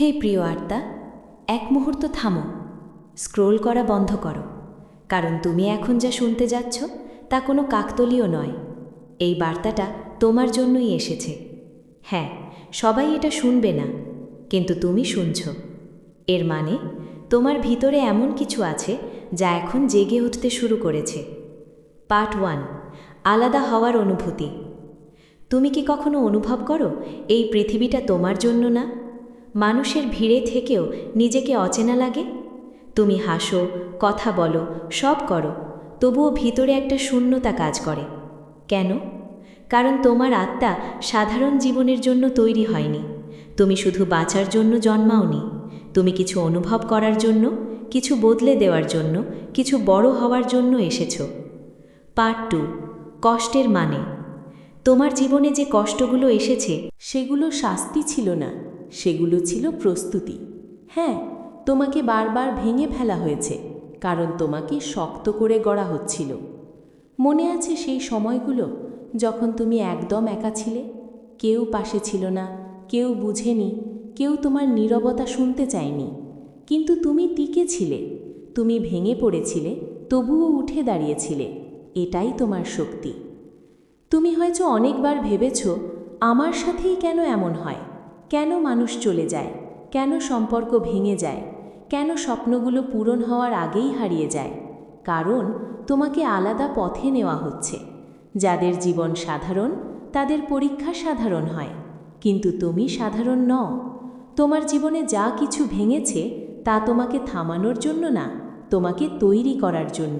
হে প্রিয় আত্মা, এক মুহূর্ত থামো, স্ক্রোল করা বন্ধ করো, কারণ তুমি এখন যা শুনতে যাচ্ছ তা কোনো কাকতালীয় নয়। এই বার্তাটা তোমার জন্যই এসেছে। হ্যাঁ, সবাই এটা শুনবে না, কিন্তু তুমি শুনছ। এর মানে তোমার ভিতরে এমন কিছু আছে যা এখন জেগে উঠতে শুরু করেছে। পার্ট 1, আলাদা হওয়ার অনুভূতি। তুমি কি কখনো অনুভব করো এই পৃথিবীটা তোমার জন্য না? মানুষের ভিড়ে থেকেও নিজেকে অচেনা লাগে। তুমি হাসো, কথা বলো, সব করো, তবুও ভিতরে একটা শূন্যতা কাজ করে। কেন? কারণ তোমার আত্মা সাধারণ জীবনের জন্য তৈরি হয়নি। তুমি শুধু বাঁচার জন্য জন্মাওনি। তুমি কিছু অনুভব করার জন্য, কিছু বদলে দেওয়ার জন্য, কিছু বড় হওয়ার জন্য এসেছো। পার্ট 2, কষ্টের মানে। তোমার জীবনে যে কষ্টগুলো এসেছে সেগুলো শাস্তি ছিল না, সেগুলো ছিল প্রস্তুতি। হ্যাঁ, তোমাকে বারবার ভেঙে ফেলা হয়েছে, কারণ তোমাকে শক্ত করে গড়া হচ্ছিল। মনে আছে সেই সময়গুলো যখন তুমি একদম একা ছিলে? কেউ পাশে ছিল না, কেউ বুঝেনি, কেউ তোমার নীরবতা শুনতে চায়নি। কিন্তু তুমি টিকে ছিলে, তুমি ভেঙে পড়েছিলে, তবুও উঠে দাঁড়িয়েছিলে। এটাই তোমার শক্তি। তুমি হয়তো অনেকবার ভেবেছ, আমার সাথেই কেন এমন হয়? কেন মানুষ চলে যায়? কেন সম্পর্ক ভেঙে যায়? কেন স্বপ্নগুলো পূরণ হওয়ার আগেই হারিয়ে যায়? কারণ তোমাকে আলাদা পথে নেওয়া হচ্ছে। যাদের জীবন সাধারণ, তাদের পরীক্ষা সাধারণ হয়, কিন্তু তুমি সাধারণ নও। তোমার জীবনে যা কিছু ভেঙেছে তা তোমাকে থামানোর জন্য না, তোমাকে তৈরি করার জন্য।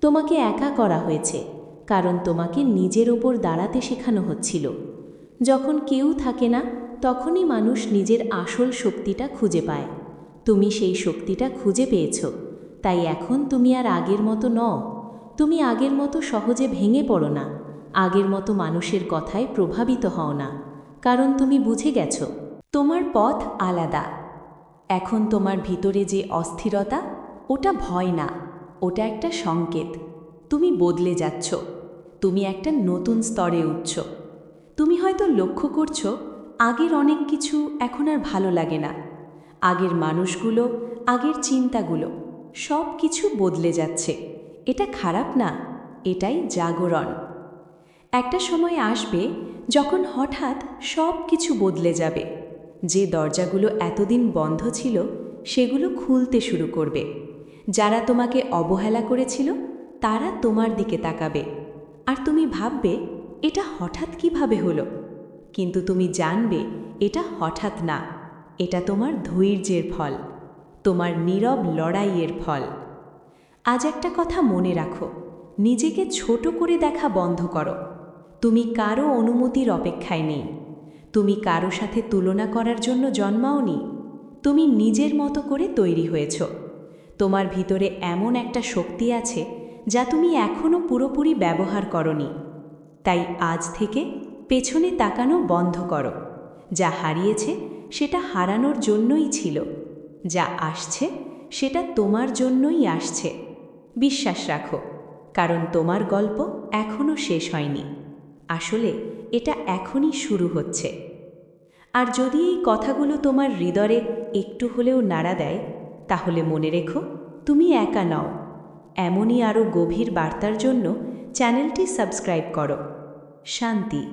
তোমাকে একা করা হয়েছে, কারণ তোমাকে নিজের ওপর দাঁড়াতে শেখানো হচ্ছিল। যখন কেউ থাকে না, তখনই মানুষ নিজের আসল শক্তিটা খুঁজে পায়। তুমি সেই শক্তিটা খুঁজে পেয়েছ, তাই এখন তুমি আর আগের মতো নও। তুমি আগের মতো সহজে ভেঙে পড়ো না, আগের মতো মানুষের কথায় প্রভাবিত হও না, কারণ তুমি বুঝে গেছ তোমার পথ আলাদা। এখন তোমার ভিতরে যে অস্থিরতা, ওটা ভয় না, ওটা একটা সংকেত। তুমি বদলে যাচ্ছ, তুমি একটা নতুন স্তরে উঠছ। তুমি হয়তো লক্ষ্য করছো আগের অনেক কিছু এখন আর ভালো লাগে না। আগের মানুষগুলো, আগের চিন্তাগুলো, সব কিছু বদলে যাচ্ছে। এটা খারাপ না, এটাই জাগরণ। একটা সময় আসবে যখন হঠাৎ সব কিছু বদলে যাবে। যে দরজাগুলো এতদিন বন্ধ ছিল সেগুলো খুলতে শুরু করবে। যারা তোমাকে অবহেলা করেছিল তারা তোমার দিকে তাকাবে, আর তুমি ভাববে এটা হঠাৎ কিভাবে হলো। কিন্তু তুমি জানবে এটা হঠাৎ না, এটা তোমার ধৈর্যের ফল, তোমার নীরব লড়াইয়ের ফল। আজ একটা কথা মনে রাখো, নিজেকে ছোট করে দেখা বন্ধ করো। তুমি কারো অনুমতির অপেক্ষায় নেই। তুমি কারো সাথে তুলনা করার জন্য জন্মাওনি। তুমি নিজের মতো করে তৈরি হয়েছ। তোমার ভিতরে এমন একটা শক্তি আছে যা তুমি এখনও পুরোপুরি ব্যবহার করনি। তাই আজ থেকে পেছনে তাকানো বন্ধ করো। যা হারিয়েছে সেটা হারানোর জন্যই ছিল, যা আসছে সেটা তোমার জন্যই আসছে। বিশ্বাস রাখো, কারণ তোমার গল্প এখনও শেষ হয়নি। আসলে এটা এখনই শুরু হচ্ছে। আর যদি এই কথাগুলো তোমার হৃদয়ে একটু হলেও নাড়া দেয়, তাহলে মনে রেখো তুমি একা নও। এমনই আরও গভীর বার্তার জন্য চ্যানেলটি সাবস্ক্রাইব করো। শান্তি।